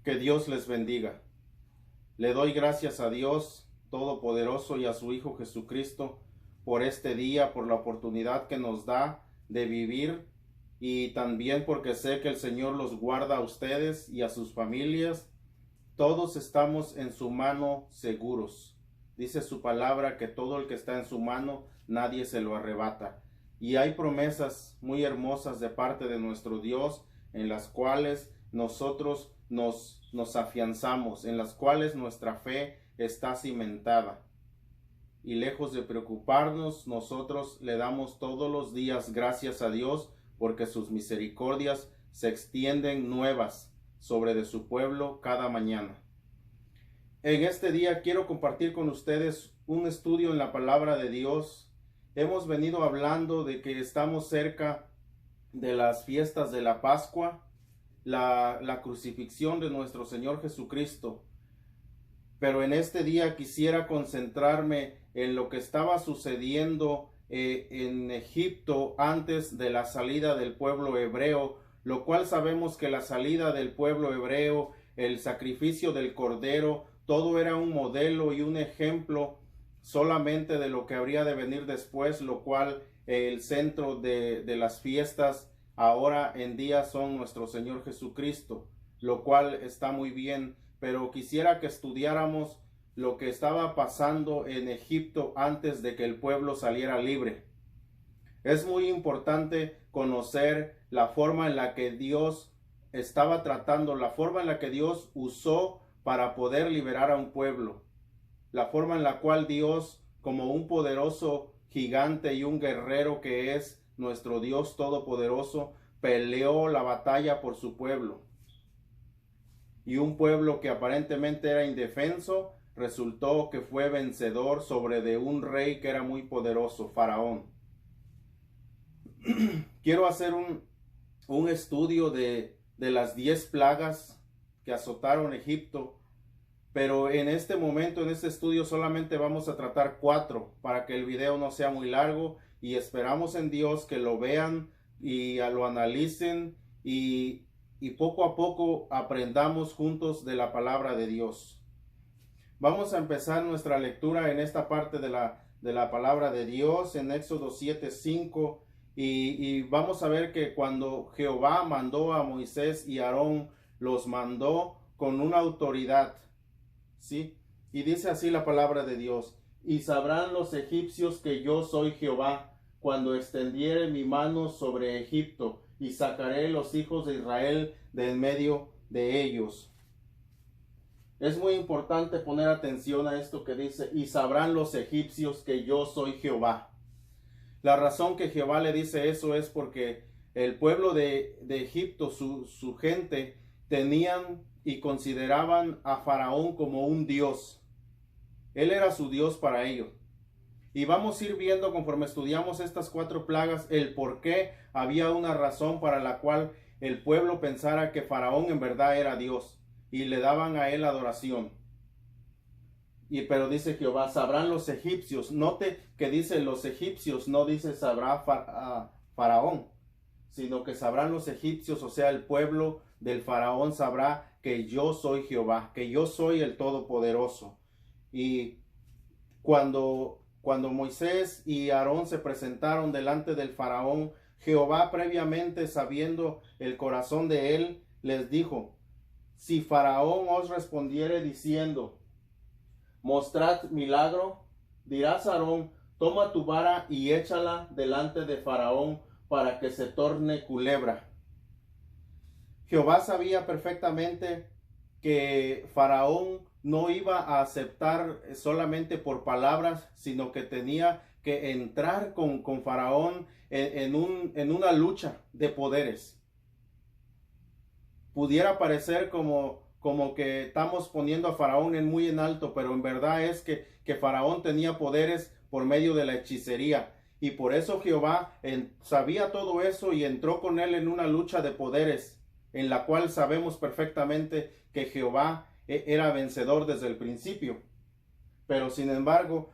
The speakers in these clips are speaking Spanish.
Que Dios les bendiga. Le doy gracias a Dios Todopoderoso y a su Hijo Jesucristo por este día, por la oportunidad que nos da de vivir, y también porque sé que el Señor los guarda a ustedes y a sus familias. Todos estamos en su mano seguros. Dice su palabra que todo el que está en su mano, nadie se lo arrebata. Y hay promesas muy hermosas de parte de nuestro Dios, en las cuales nosotros nos afianzamos, en las cuales nuestra fe está cimentada. Y lejos de preocuparnos, nosotros le damos todos los días gracias a Dios, porque sus misericordias se extienden nuevas sobre de su pueblo cada mañana. En este día quiero compartir con ustedes un estudio en la palabra de Dios. Hemos venido hablando de que estamos cerca de las fiestas de la Pascua, la crucifixión de nuestro Señor Jesucristo. Pero en este día quisiera concentrarme en lo que estaba sucediendo en Egipto antes de la salida del pueblo hebreo, lo cual sabemos que la salida del pueblo hebreo, el sacrificio del cordero, todo era un modelo y un ejemplo solamente de lo que habría de venir después, lo cual el centro de las fiestas ahora en día son nuestro Señor Jesucristo, lo cual está muy bien, pero quisiera que estudiáramos lo que estaba pasando en Egipto antes de que el pueblo saliera libre. Es muy importante conocer la forma en la que Dios estaba tratando, la forma en la que Dios usó para poder liberar a un pueblo, la forma en la cual Dios, como un poderoso gigante y un guerrero que es nuestro Dios todopoderoso, peleó la batalla por su pueblo. Y un pueblo que aparentemente era indefenso, resultó que fue vencedor sobre de un rey que era muy poderoso, Faraón. Quiero hacer un estudio de las 10 plagas que azotaron Egipto, pero en este momento, en este estudio, solamente vamos a tratar 4 para que el video no sea muy largo, y esperamos en Dios que lo vean y lo analicen y poco a poco aprendamos juntos de la palabra de Dios. Vamos a empezar nuestra lectura en esta parte de la palabra de Dios, en Éxodo 7:5, y vamos a ver que cuando Jehová mandó a Moisés y Aarón, los mandó con una autoridad, ¿sí? Y dice así la palabra de Dios: y sabrán los egipcios que yo soy Jehová, cuando extendiere mi mano sobre Egipto, y sacaré los hijos de Israel de en medio de ellos. Es muy importante poner atención a esto que dice: y sabrán los egipcios que yo soy Jehová. La razón que Jehová le dice eso es porque el pueblo de Egipto, su gente, tenían y consideraban a Faraón como un dios. Él era su dios para ellos. Y vamos a ir viendo, conforme estudiamos estas 4 plagas, el por qué había una razón para la cual el pueblo pensara que Faraón en verdad era Dios, y le daban a él adoración. Pero dice Jehová: sabrán los egipcios. Note que dice los egipcios, no dice sabrá Faraón, sino que sabrán los egipcios, o sea, el pueblo del Faraón sabrá que yo soy Jehová, que yo soy el Todopoderoso. Y cuando Moisés y Aarón se presentaron delante del Faraón, Jehová, previamente sabiendo el corazón de él, les dijo: si Faraón os respondiere diciendo: mostrad milagro, dirás a Aarón: toma tu vara y échala delante de Faraón, para que se torne culebra. Jehová sabía perfectamente que Faraón no iba a aceptar solamente por palabras, sino que tenía que entrar con Faraón en una lucha de poderes. Pudiera parecer como que estamos poniendo a Faraón muy en alto, pero en verdad es que Faraón tenía poderes por medio de la hechicería. Y por eso Jehová sabía todo eso y entró con él en una lucha de poderes, en la cual sabemos perfectamente que Jehová era vencedor desde el principio. Pero sin embargo,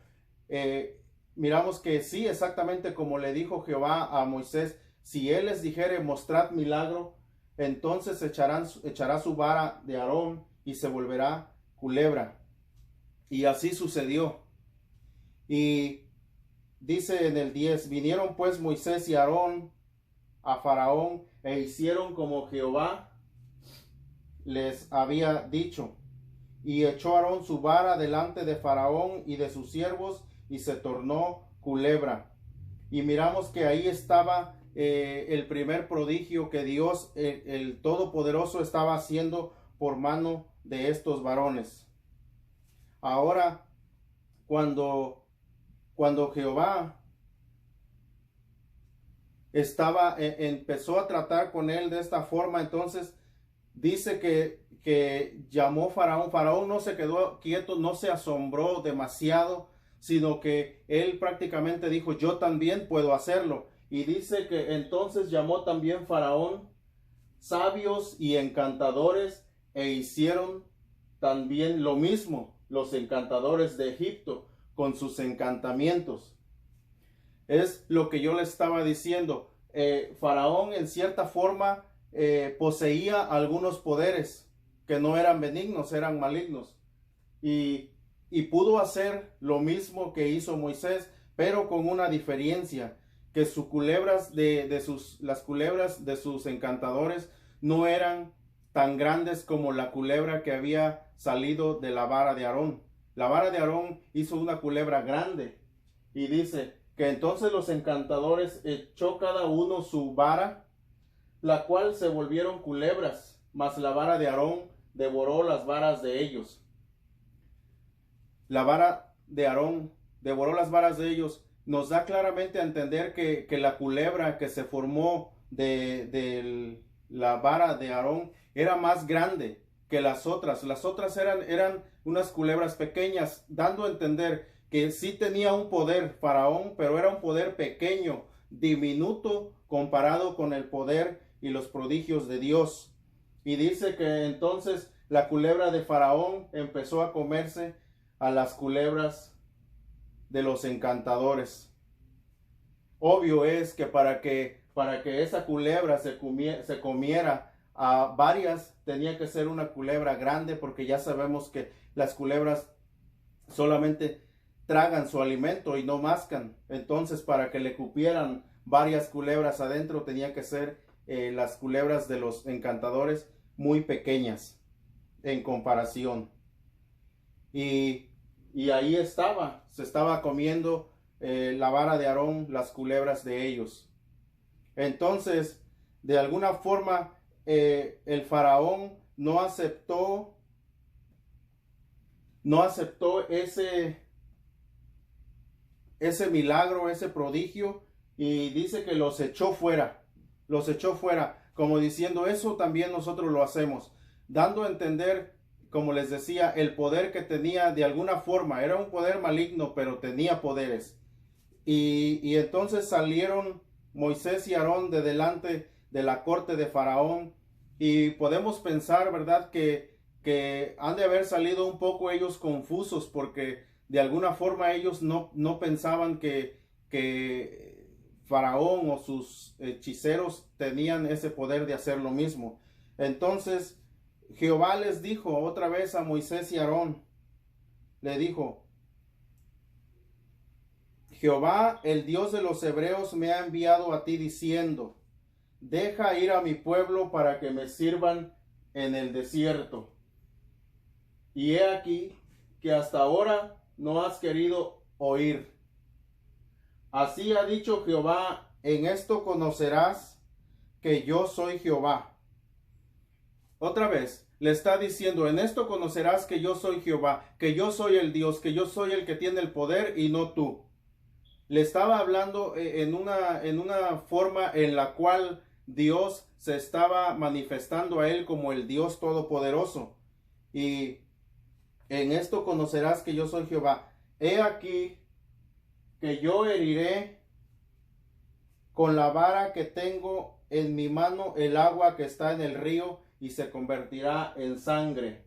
miramos que sí, exactamente como le dijo Jehová a Moisés: si él les dijere mostrad milagro, entonces echará su vara de Aarón y se volverá culebra. Y así sucedió. Y dice en el 10, vinieron pues Moisés y Aarón a Faraón e hicieron como Jehová les había dicho. Y echó Aarón su vara delante de Faraón y de sus siervos y se tornó culebra. Y miramos que ahí estaba el primer prodigio que Dios, el Todopoderoso, estaba haciendo por mano de estos varones. Ahora, cuando Jehová empezó a tratar con él de esta forma, entonces dice que llamó Faraón. Faraón no se quedó quieto, no se asombró demasiado, sino que él prácticamente dijo, yo también puedo hacerlo. Y dice que entonces llamó también Faraón sabios y encantadores e hicieron también lo mismo los encantadores de Egipto con sus encantamientos. Es lo que yo le estaba diciendo. Faraón en cierta forma poseía algunos poderes que no eran benignos, eran malignos. Y pudo hacer lo mismo que hizo Moisés, pero con una diferencia, que las culebras de sus encantadores no eran tan grandes como la culebra que había salido de la vara de Aarón. La vara de Aarón hizo una culebra grande, y dice que entonces los encantadores echó cada uno su vara, la cual se volvieron culebras, mas la vara de Aarón devoró las varas de ellos. La vara de Aarón devoró las varas de ellos. Nos da claramente a entender que la culebra que se formó de la vara de Aarón era más grande que las otras. Las otras eran unas culebras pequeñas, dando a entender que sí tenía un poder Faraón, pero era un poder pequeño, diminuto, comparado con el poder y los prodigios de Dios. Y dice que entonces la culebra de Faraón empezó a comerse a las culebras de los encantadores. Obvio es que para que esa culebra se comiera a varias, tenía que ser una culebra grande, porque ya sabemos que las culebras solamente tragan su alimento y no mascan. Entonces, para que le cupieran varias culebras adentro, tenía que ser las culebras de los encantadores muy pequeñas en comparación. Y ahí se estaba comiendo la vara de Aarón las culebras de ellos. Entonces, de alguna forma, el Faraón no aceptó ese milagro, ese prodigio, y dice que los echó fuera, como diciendo, eso también nosotros lo hacemos, dando a entender, como les decía, el poder que tenía. De alguna forma era un poder maligno, pero tenía poderes. Y entonces salieron Moisés y Aarón de delante de la corte de Faraón, y podemos pensar, ¿verdad?, que han de haber salido un poco ellos confusos, porque de alguna forma ellos no pensaban que Faraón o sus hechiceros tenían ese poder de hacer lo mismo. Entonces Jehová les dijo otra vez a Moisés y Aarón, le dijo, Jehová, el Dios de los hebreos, me ha enviado a ti diciendo, deja ir a mi pueblo para que me sirvan en el desierto. Y he aquí que hasta ahora no has querido oír. Así ha dicho Jehová, en esto conocerás que yo soy Jehová. Otra vez le está diciendo, en esto conocerás que yo soy Jehová, que yo soy el Dios, que yo soy el que tiene el poder y no tú. Le estaba hablando en una forma en la cual Dios se estaba manifestando a él como el Dios Todopoderoso. Y en esto conocerás que yo soy Jehová. He aquí que yo heriré con la vara que tengo en mi mano el agua que está en el río y se convertirá en sangre.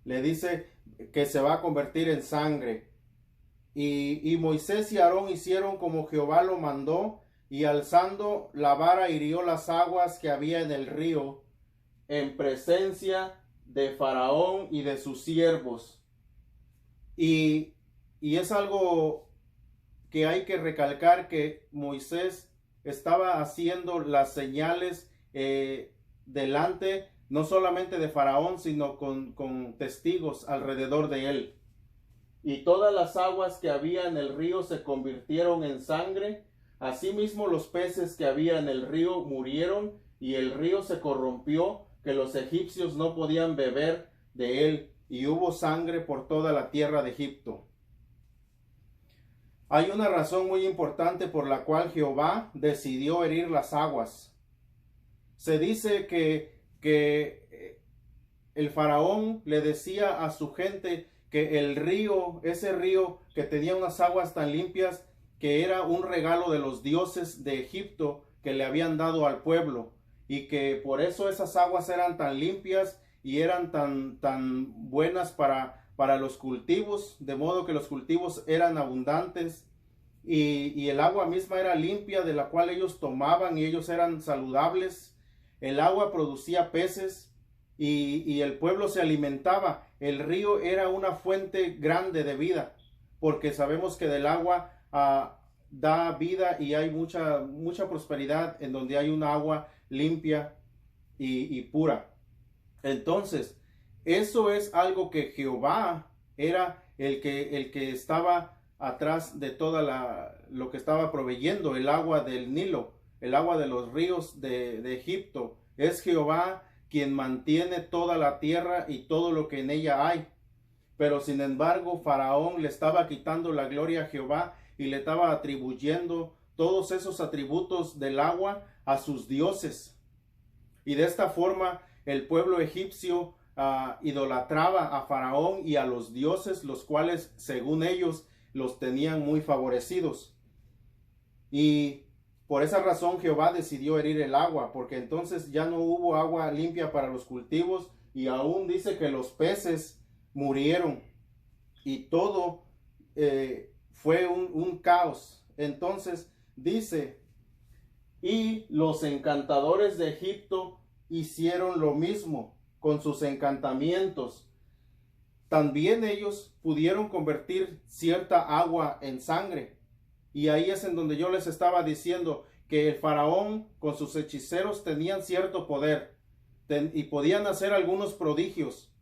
Le dice que se va a convertir en sangre. Y Moisés y Aarón hicieron como Jehová lo mandó, y alzando la vara hirió las aguas que había en el río, en presencia de Faraón y de sus siervos. Y es algo que hay que recalcar, que Moisés estaba haciendo las señales delante, no solamente de Faraón, sino con testigos alrededor de él. Y todas las aguas que había en el río se convirtieron en sangre. Asimismo los peces que había en el río murieron, y el río se corrompió, que los egipcios no podían beber de él, y hubo sangre por toda la tierra de Egipto. Hay una razón muy importante por la cual Jehová decidió herir las aguas. Se dice que el faraón le decía a su gente que el río, ese río que tenía unas aguas tan limpias, que era un regalo de los dioses de Egipto que le habían dado al pueblo, y que por eso esas aguas eran tan limpias y eran tan buenas para los cultivos, de modo que los cultivos eran abundantes, y el agua misma era limpia, de la cual ellos tomaban, y ellos eran saludables. El agua producía peces, y el pueblo se alimentaba. El río era una fuente grande de vida, porque sabemos que del agua da vida, y hay mucha prosperidad en donde hay una agua limpia y pura. Entonces, eso es algo que Jehová era el que estaba atrás de toda lo que estaba proveyendo el agua del Nilo, el agua de los ríos de Egipto. Es Jehová quien mantiene toda la tierra y todo lo que en ella hay. Pero sin embargo, Faraón le estaba quitando la gloria a Jehová y le estaba atribuyendo todos esos atributos del agua a sus dioses. Y de esta forma el pueblo egipcio idolatraba a Faraón y a los dioses, los cuales según ellos los tenían muy favorecidos. Y por esa razón Jehová decidió herir el agua, porque entonces ya no hubo agua limpia para los cultivos, y aún dice que los peces murieron, y todo fue un caos. Entonces dice, y los encantadores de Egipto hicieron lo mismo con sus encantamientos. También ellos pudieron convertir cierta agua en sangre. Y ahí es en donde yo les estaba diciendo que el faraón con sus hechiceros tenían cierto poder y podían hacer algunos prodigios.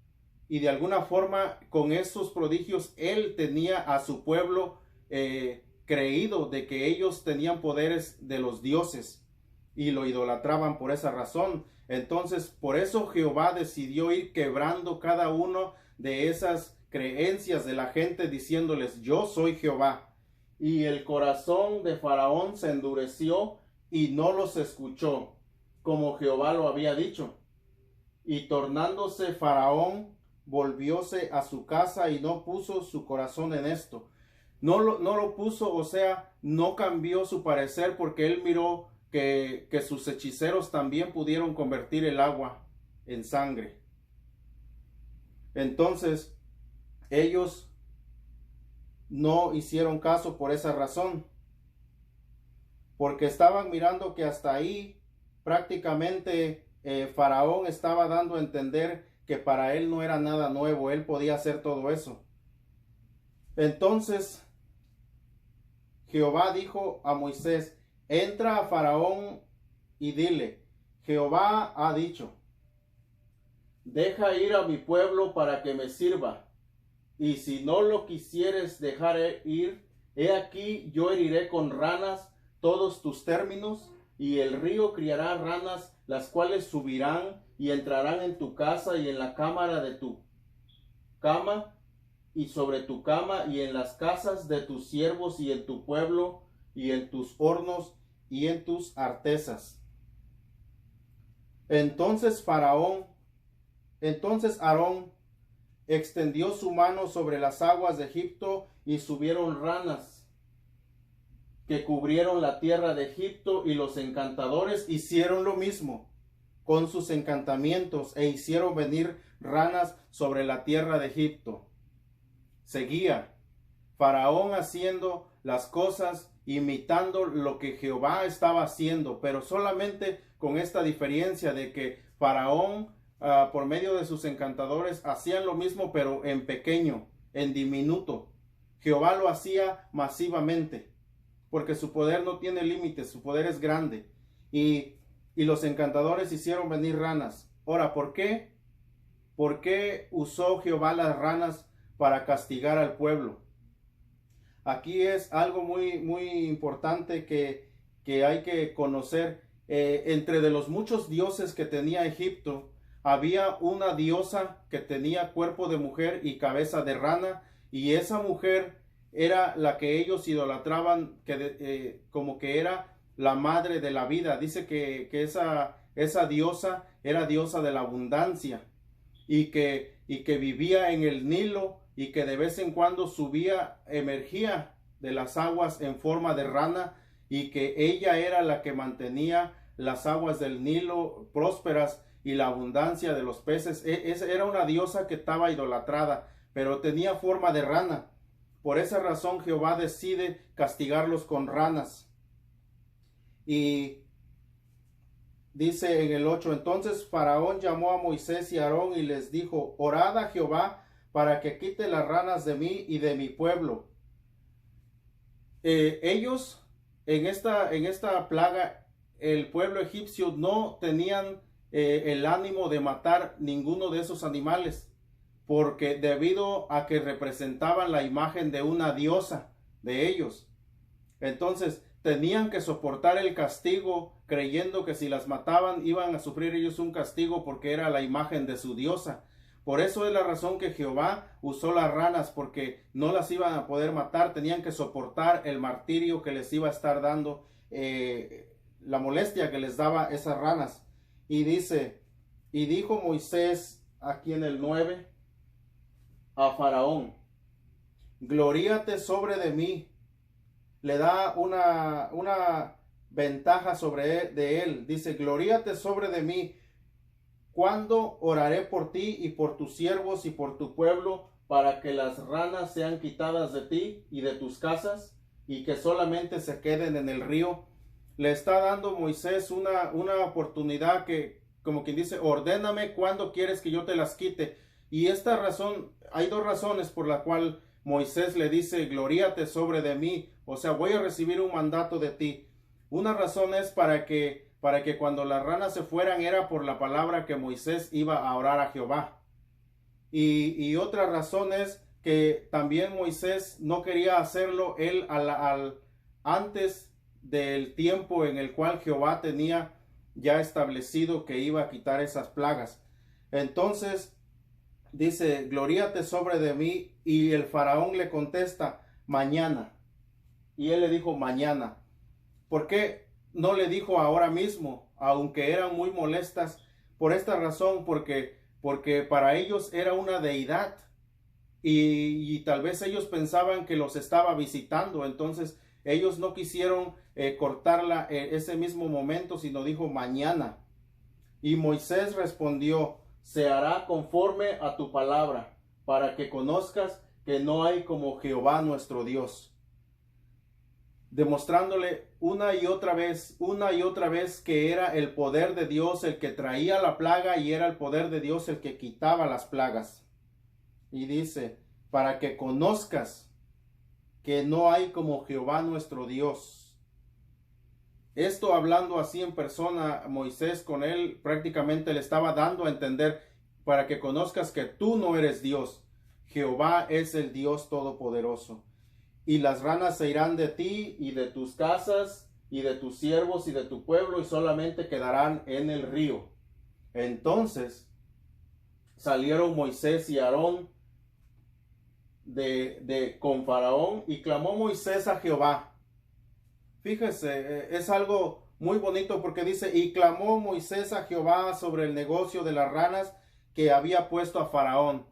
Y de alguna forma con esos prodigios él tenía a su pueblo creído de que ellos tenían poderes de los dioses y lo idolatraban por esa razón. Entonces por eso Jehová decidió ir quebrando cada uno de esas creencias de la gente, diciéndoles: yo soy Jehová. Y el corazón de Faraón se endureció y no los escuchó, como Jehová lo había dicho. Y tornándose Faraón, volvióse a su casa y no puso su corazón en esto. No lo puso, o sea, no cambió su parecer, porque él miró que sus hechiceros también pudieron convertir el agua en sangre. Entonces, ellos no hicieron caso por esa razón, porque estaban mirando que hasta ahí prácticamente Faraón estaba dando a entender que para él no era nada nuevo, él podía hacer todo eso. Entonces Jehová dijo a Moisés: entra a Faraón y dile: Jehová ha dicho, deja ir a mi pueblo para que me sirva, y si no lo quisieres dejar ir, he aquí yo heriré con ranas todos tus términos, y el río criará ranas, las cuales subirán y entrarán en tu casa y en la cámara de tu cama, y sobre tu cama, y en las casas de tus siervos, y en tu pueblo, y en tus hornos, y en tus artesas. Entonces Aarón extendió su mano sobre las aguas de Egipto, y subieron ranas que cubrieron la tierra de Egipto, y los encantadores hicieron lo mismo con sus encantamientos, e hicieron venir ranas sobre la tierra de Egipto. Seguía Faraón haciendo las cosas imitando lo que Jehová estaba haciendo, pero solamente con esta diferencia de que Faraón, por medio de sus encantadores, hacían lo mismo, pero en pequeño, en diminuto. Jehová lo hacía masivamente, porque su poder no tiene límites, su poder es grande. Y los encantadores hicieron venir ranas. Ahora, ¿por qué? ¿Por qué usó Jehová las ranas para castigar al pueblo? Aquí es algo muy importante que hay que conocer. Entre de los muchos dioses que tenía Egipto, había una diosa que tenía cuerpo de mujer y cabeza de rana, y esa mujer era la que ellos idolatraban, como que era la madre de la vida. Dice que esa diosa era diosa de la abundancia, y que vivía en el Nilo, y que de vez en cuando emergía de las aguas en forma de rana, y que ella era la que mantenía las aguas del Nilo prósperas y la abundancia de los peces. Era una diosa que estaba idolatrada, pero tenía forma de rana. Por esa razón Jehová decide castigarlos con ranas. Y dice en el 8, entonces Faraón llamó a Moisés y a Aarón y les dijo, orad a Jehová para que quite las ranas de mí y de mi pueblo. Ellos en esta plaga, el pueblo egipcio no tenían el ánimo de matar ninguno de esos animales, porque debido a que representaban la imagen de una diosa de ellos, entonces tenían que soportar el castigo, creyendo que si las mataban iban a sufrir ellos un castigo porque era la imagen de su diosa. Por eso es la razón que Jehová usó las ranas, porque no las iban a poder matar, tenían que soportar el martirio que les iba a estar dando, la molestia que les daba esas ranas. Y dice, y dijo Moisés aquí en el 9 a Faraón, gloríate sobre de mí. Le da una ventaja de él. Dice, gloríate sobre de mí, cuando oraré por ti y por tus siervos y por tu pueblo, para que las ranas sean quitadas de ti y de tus casas, y que solamente se queden en el río. Le está dando Moisés una oportunidad que, como quien dice, ordéname cuándo quieres que yo te las quite. Y esta razón, hay dos razones por la cual Moisés le dice, gloríate sobre de mí, o sea, voy a recibir un mandato de ti. Una razón es para que cuando las ranas se fueran era por la palabra que Moisés iba a orar a Jehová. Y otra razón es que también Moisés no quería hacerlo él antes del tiempo en el cual Jehová tenía ya establecido que iba a quitar esas plagas. Entonces dice, gloríate sobre de mí, y el faraón le contesta, mañana. Y él le dijo, mañana. ¿Por qué no le dijo ahora mismo, aunque eran muy molestas? Por esta razón, porque para ellos era una deidad, y tal vez ellos pensaban que los estaba visitando. Entonces ellos no quisieron cortarla ese mismo momento, sino dijo mañana. Y Moisés respondió, se hará conforme a tu palabra, para que conozcas que no hay como Jehová nuestro Dios. Demostrándole una y otra vez que era el poder de Dios el que traía la plaga, y era el poder de Dios el que quitaba las plagas. Y dice, para que conozcas que no hay como Jehová nuestro Dios. Esto hablando así en persona, Moisés con él prácticamente le estaba dando a entender, para que conozcas que tú no eres Dios. Jehová es el Dios todopoderoso. Y las ranas se irán de ti y de tus casas y de tus siervos y de tu pueblo, y solamente quedarán en el río. Entonces salieron Moisés y Aarón con Faraón, y clamó Moisés a Jehová. Fíjese, es algo muy bonito, porque dice, y clamó Moisés a Jehová sobre el negocio de las ranas que había puesto a Faraón.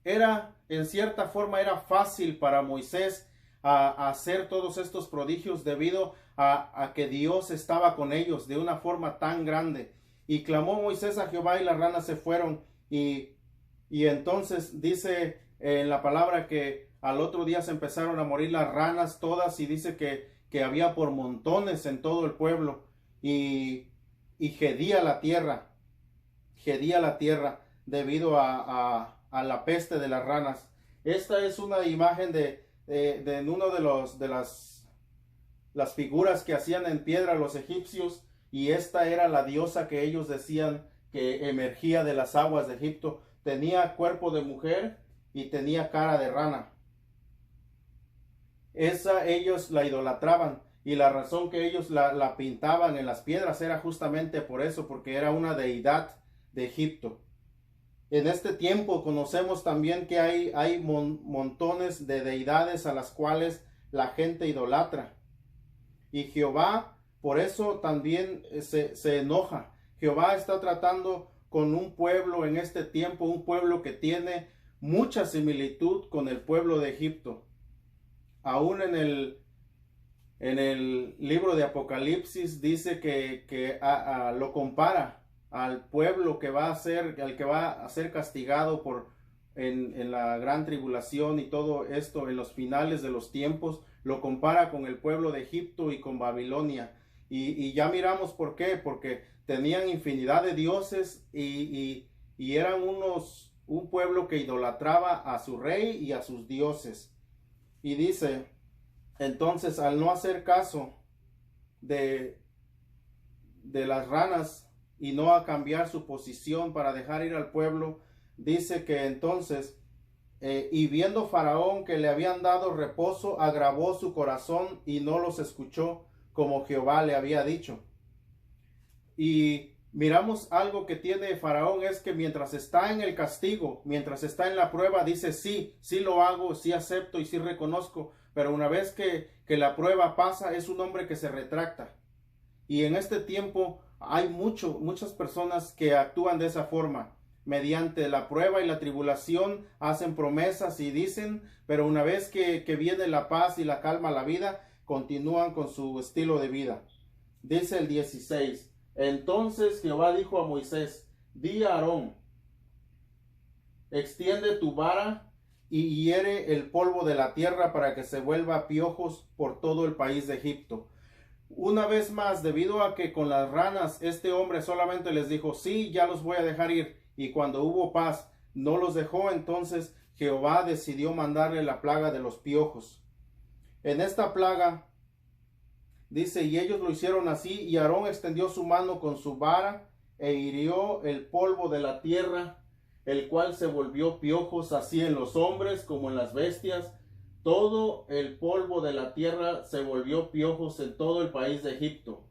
En cierta forma era fácil para Moisés a hacer todos estos prodigios, debido a que Dios estaba con ellos de una forma tan grande. Y clamó Moisés a Jehová, y las ranas se fueron. Y entonces dice en la palabra que al otro día se empezaron a morir las ranas todas, y dice que que había por montones en todo el pueblo, y gedía la tierra debido a la peste de las ranas. Esta es una imagen de uno de las figuras que hacían en piedra los egipcios, y esta era la diosa que ellos decían que emergía de las aguas de Egipto. Tenía cuerpo de mujer y tenía cara de rana. Esa ellos la idolatraban, y la razón que ellos la pintaban en las piedras era justamente por eso, porque era una deidad de Egipto. En este tiempo conocemos también que hay montones de deidades a las cuales la gente idolatra. Y Jehová por eso también se enoja. Jehová está tratando con un pueblo en este tiempo, un pueblo que tiene mucha similitud con el pueblo de Egipto. Aún en el libro de Apocalipsis dice que lo compara al pueblo que va a ser, al que va a ser castigado en la gran tribulación y todo esto en los finales de los tiempos. Lo compara con el pueblo de Egipto y con Babilonia. Y ya miramos por qué, porque tenían infinidad de dioses y eran un pueblo que idolatraba a su rey y a sus dioses. Y dice, entonces, al no hacer caso de las ranas y no a cambiar su posición para dejar ir al pueblo, dice que entonces, y viendo Faraón que le habían dado reposo, agravó su corazón y no los escuchó como Jehová le había dicho. Y miramos algo que tiene Faraón, es que mientras está en el castigo, mientras está en la prueba, dice sí lo hago, sí acepto y sí reconozco, pero una vez que la prueba pasa, es un hombre que se retracta. Y en este tiempo hay muchas personas que actúan de esa forma. Mediante la prueba y la tribulación hacen promesas y dicen, pero una vez que viene la paz y la calma a la vida, continúan con su estilo de vida. Dice el 16, entonces Jehová dijo a Moisés, di a Aarón, extiende tu vara y hiere el polvo de la tierra para que se vuelva piojos por todo el país de Egipto. Una vez más, debido a que con las ranas este hombre solamente les dijo, sí, ya los voy a dejar ir, y cuando hubo paz no los dejó, entonces Jehová decidió mandarle la plaga de los piojos. En esta plaga dice, y ellos lo hicieron así, y Aarón extendió su mano con su vara e hirió el polvo de la tierra, el cual se volvió piojos, así en los hombres como en las bestias. Todo el polvo de la tierra se volvió piojos en todo el país de Egipto.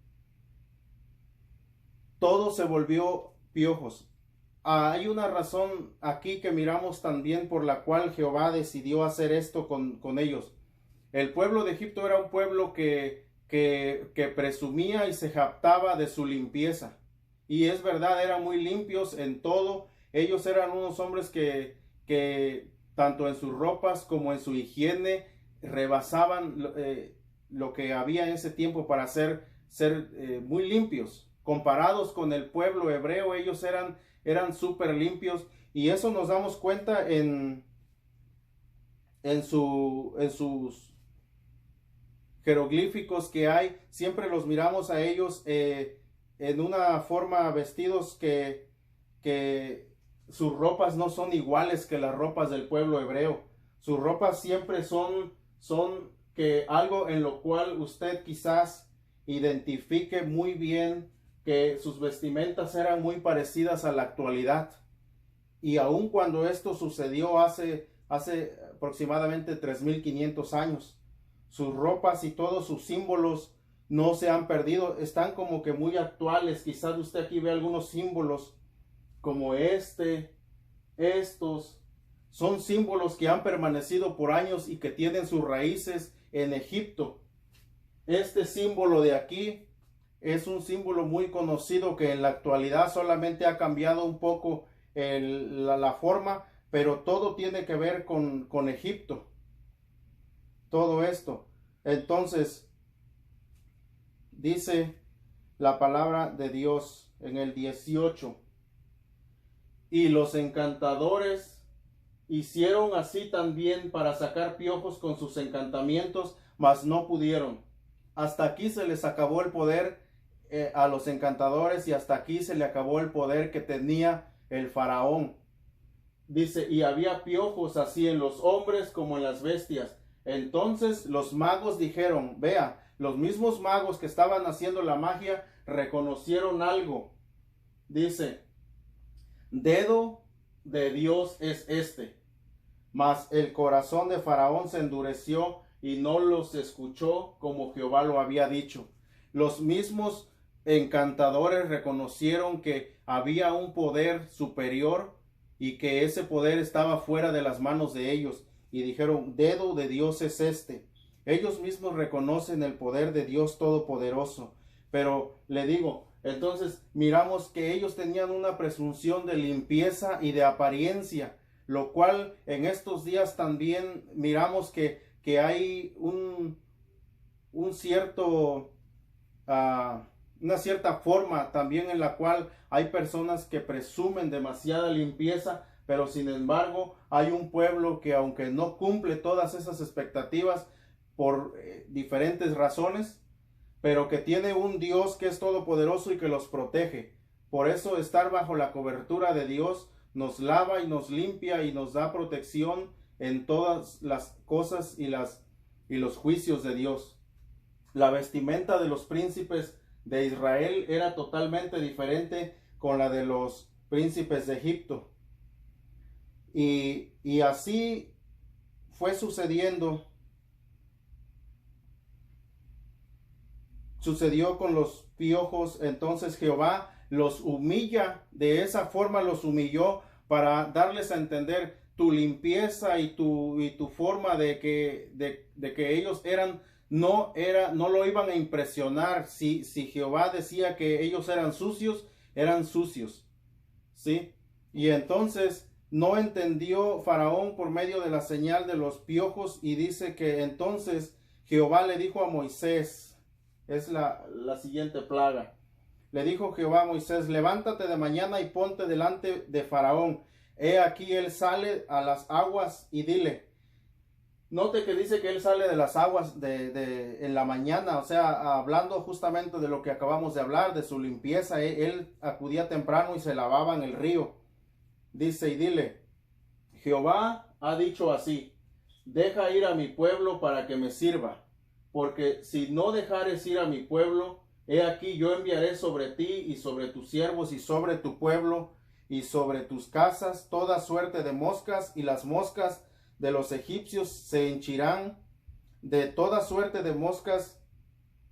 Todo se volvió piojos. Hay una razón aquí que miramos también por la cual Jehová decidió hacer esto con ellos. El pueblo de Egipto era un pueblo que presumía y se jactaba de su limpieza. Y es verdad, eran muy limpios en todo. Ellos eran unos hombres que tanto en sus ropas como en su higiene rebasaban lo que había en ese tiempo para ser muy limpios. Comparados con el pueblo hebreo, ellos eran súper limpios, y eso nos damos cuenta en sus jeroglíficos que hay. Siempre los miramos a ellos en una forma vestidos que sus ropas no son iguales que las ropas del pueblo hebreo. Sus ropas siempre son que algo en lo cual usted quizás identifique muy bien que sus vestimentas eran muy parecidas a la actualidad. Y aun cuando esto sucedió hace aproximadamente 3500 años, sus ropas y todos sus símbolos no se han perdido, están como que muy actuales. Quizás usted aquí ve algunos símbolos como estos son símbolos que han permanecido por años y que tienen sus raíces en Egipto. Este símbolo de aquí es un símbolo muy conocido que en la actualidad solamente ha cambiado un poco la forma, pero todo tiene que ver con Egipto. Todo esto. Entonces, dice la palabra de Dios en el 18. Y los encantadores hicieron así también para sacar piojos con sus encantamientos, mas no pudieron. hasta aquí se les acabó el poder a los encantadores, y hasta aquí se le acabó el poder que tenía el faraón. Dice, y había piojos así en los hombres como en las bestias. Entonces los magos dijeron, vea, los mismos magos que estaban haciendo la magia reconocieron algo. Dice, dedo de Dios es este. Mas el corazón de Faraón se endureció y no los escuchó como Jehová lo había dicho. Los mismos encantadores reconocieron que había un poder superior y que ese poder estaba fuera de las manos de ellos, y dijeron, dedo de Dios es este. Ellos mismos reconocen el poder de Dios Todopoderoso. Pero le digo, entonces miramos que ellos tenían una presunción de limpieza y de apariencia, lo cual en estos días también miramos que hay un cierto una cierta forma también en la cual hay personas que presumen demasiada limpieza, pero sin embargo hay un pueblo que, aunque no cumple todas esas expectativas por diferentes razones, pero que tiene un Dios que es todopoderoso y que los protege. Por eso estar bajo la cobertura de Dios nos lava y nos limpia y nos da protección en todas las cosas y los juicios de Dios. La vestimenta de los príncipes de Israel era totalmente diferente con la de los príncipes de Egipto. Y así fue sucediendo. Sucedió con los piojos. Entonces Jehová los humilla, de esa forma los humilló para darles a entender tu limpieza y tu forma de que ellos no lo iban a impresionar. Si Jehová decía que ellos eran sucios, ¿sí? Y entonces no entendió Faraón por medio de la señal de los piojos, y dice que entonces Jehová le dijo a Moisés, es la siguiente plaga. Le dijo Jehová a Moisés, levántate de mañana y ponte delante de Faraón. He aquí él sale a las aguas, y dile. Note que dice que él sale de las aguas en la mañana, o sea, hablando justamente de lo que acabamos de hablar, de su limpieza. Él acudía temprano y se lavaba en el río. Dice, y dile, Jehová ha dicho así, deja ir a mi pueblo para que me sirva, porque si no dejares ir a mi pueblo, he aquí yo enviaré sobre ti y sobre tus siervos y sobre tu pueblo y sobre tus casas toda suerte de moscas, y las moscas de los egipcios se henchirán de toda suerte de moscas,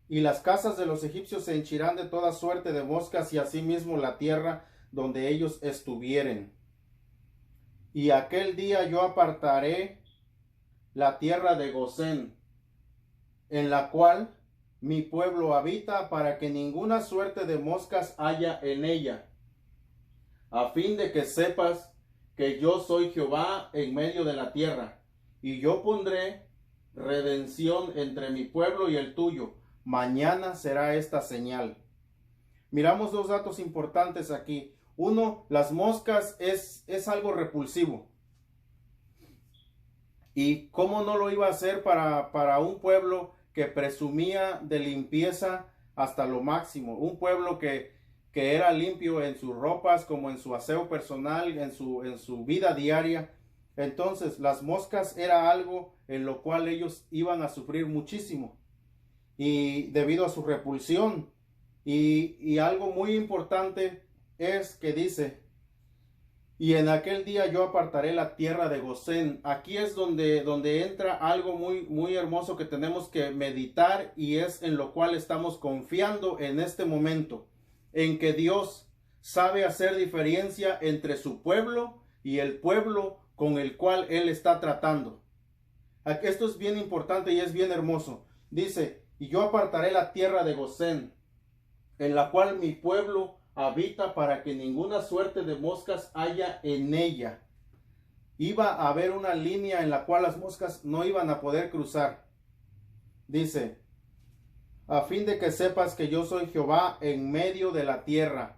y las casas de los egipcios se henchirán de toda suerte de moscas, y asimismo la tierra donde ellos estuvieren. Y aquel día yo apartaré la tierra de Gosén, en la cual mi pueblo habita, para que ninguna suerte de moscas haya en ella, a fin de que sepas que yo soy Jehová en medio de la tierra, y yo pondré redención entre mi pueblo y el tuyo. Mañana será esta señal. Miramos dos datos importantes aquí. Uno, las moscas es algo repulsivo. ¿Y cómo no lo iba a hacer para un pueblo que presumía de limpieza hasta lo máximo? Un pueblo que era limpio en sus ropas, como en su aseo personal, en su vida diaria. Entonces las moscas era algo en lo cual ellos iban a sufrir muchísimo, y debido a su repulsión. Y algo muy importante es que dice, y en aquel día yo apartaré la tierra de Gosén. Aquí es donde entra algo muy, muy hermoso que tenemos que meditar, y es en lo cual estamos confiando en este momento, en que Dios sabe hacer diferencia entre su pueblo y el pueblo con el cual Él está tratando. Esto es bien importante y es bien hermoso. Dice, y yo apartaré la tierra de Gosén, en la cual mi pueblo habita, para que ninguna suerte de moscas haya en ella. Iba a haber una línea en la cual las moscas no iban a poder cruzar. Dice, a fin de que sepas que yo soy Jehová en medio de la tierra.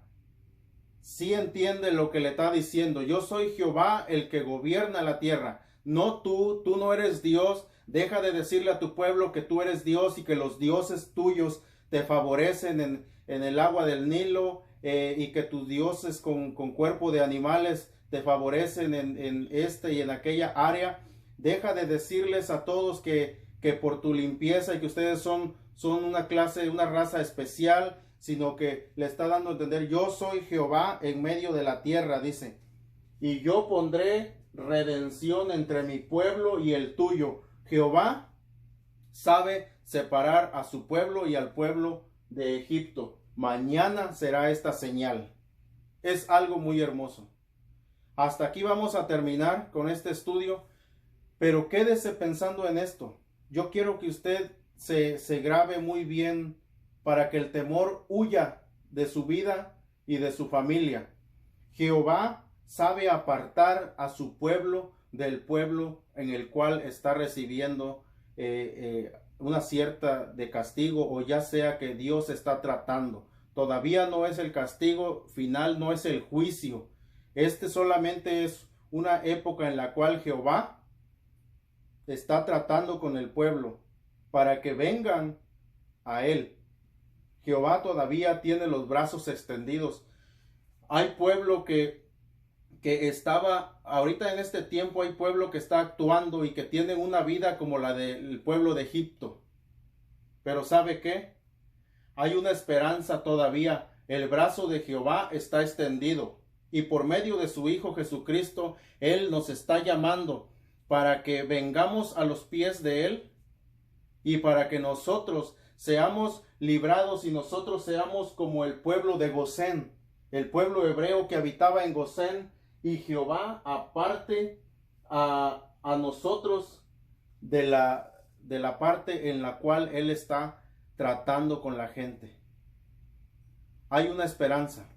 Sí entiende lo que le está diciendo. Yo soy Jehová el que gobierna la tierra. No tú no eres Dios Deja de decirle a tu pueblo que tú eres Dios y que los dioses tuyos te favorecen en el agua del Nilo, y que tus dioses con cuerpo de animales te favorecen en este y en aquella área. Deja de decirles a todos que por tu limpieza y que ustedes son una clase, una raza especial, sino que le está dando a entender: yo soy Jehová en medio de la tierra, dice, y yo pondré redención entre mi pueblo y el tuyo. Jehová sabe separar a su pueblo y al pueblo de Egipto. Mañana será esta señal. Es algo muy hermoso. Hasta aquí vamos a terminar con este estudio, pero quédese pensando en esto. Yo quiero que usted se grabe muy bien para que el temor huya de su vida y de su familia. Jehová sabe apartar a su pueblo del pueblo en el cual está recibiendo una cierta de castigo, o ya sea que Dios está tratando. Todavía no es el castigo final, no es el juicio. Este solamente es una época en la cual Jehová está tratando con el pueblo para que vengan a él. Jehová todavía tiene los brazos extendidos. Hay pueblo que estaba, ahorita en este tiempo hay pueblo que está actuando y que tienen una vida como la del pueblo de Egipto. Pero ¿sabe qué? Hay una esperanza todavía. El brazo de Jehová está extendido, y por medio de su Hijo Jesucristo, Él nos está llamando para que vengamos a los pies de Él y para que nosotros seamos librados y nosotros seamos como el pueblo de Gosén, el pueblo hebreo que habitaba en Gosén, y Jehová aparte a nosotros de la parte en la cual Él está tratando con la gente. Hay una esperanza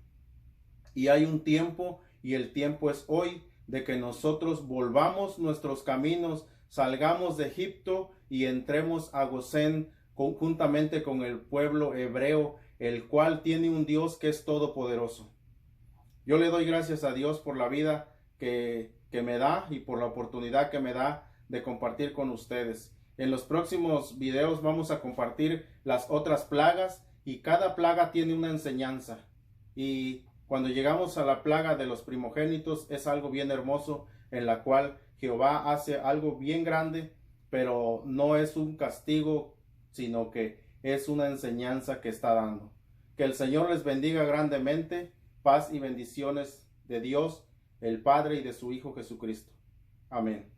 y hay un tiempo, y el tiempo es hoy, de que nosotros volvamos nuestros caminos, salgamos de Egipto y entremos a Gosén conjuntamente con el pueblo hebreo, el cual tiene un Dios que es todopoderoso. Yo le doy gracias a Dios por la vida que me da y por la oportunidad que me da de compartir con ustedes. En los próximos videos vamos a compartir las otras plagas, y cada plaga tiene una enseñanza. Y cuando llegamos a la plaga de los primogénitos, es algo bien hermoso, en la cual Jehová hace algo bien grande, pero no es un castigo, sino que es una enseñanza que está dando. Que el Señor les bendiga grandemente. Paz y bendiciones de Dios, el Padre, y de su Hijo Jesucristo. Amén.